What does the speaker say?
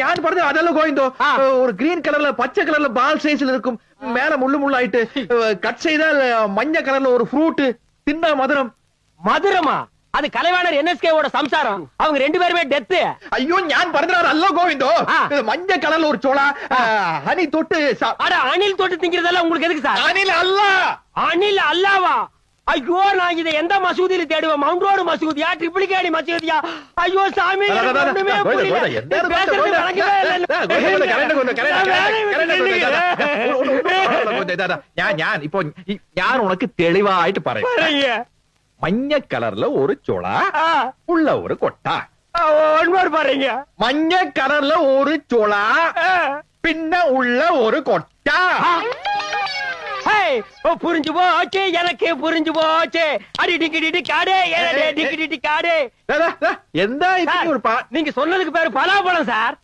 ഞാൻ പറഞ്ഞ അതല്ല ഗോവിന്ദോ ഒരു ഗ്രീൻ കളറില് പച്ച കളറില് ബാൽ സൈസിൽ இருக்கும் மேல முள்ளு முள்ளாயிட்டு கட் செய்தால் மஞ்ச கலர்ல ஒரு ஃப்ரூட் தின்னா மதுரம் மதுரமா அது கலைவாணர் என்எஸ்கேவோட சம்சாரம் அவங்க 2 பேருமே டெத் ஐயோ ஞான் பறந்துறாரு அல்ல கோவிந்தோ மஞ்ச கலர்ல ஒரு சோளா ஹனி தொட்டு அட அணில் தொட்டு திங்கிறதெல்லாம் உங்களுக்கு எதுக்கு சார் அணில் அல்ல அணில் அல்லவா ஐயோ நான் இதை எந்த மசூதியில தேடுவேன் மவுண்ட் ரோடு மசூதியா ட்ரிபிளிகேடி மசூதியா ஐயோ சாமி ஒண்ணுமே புரியல ഞാൻ ഇപ്പൊ ഞാൻ ഉനക്ക് തെളിവായിട്ട് പറയാം മഞ്ഞ കളറില് ഒരു ചുള ഉള്ള ഒരു കൊട്ട பாருங்க മഞ്ഞ കളറില് ഒരു ചുള പിന്നെ ഉള്ള ഒരു കൊട്ട புரிஞ்சு போச்சு எனக்கு புரிஞ்சு போச்சு அடி டிக்கி காடே டிக்கி காடே എന്താ நீங்க சொன்னதுக்கு பேரு பலாப்பழம் சார்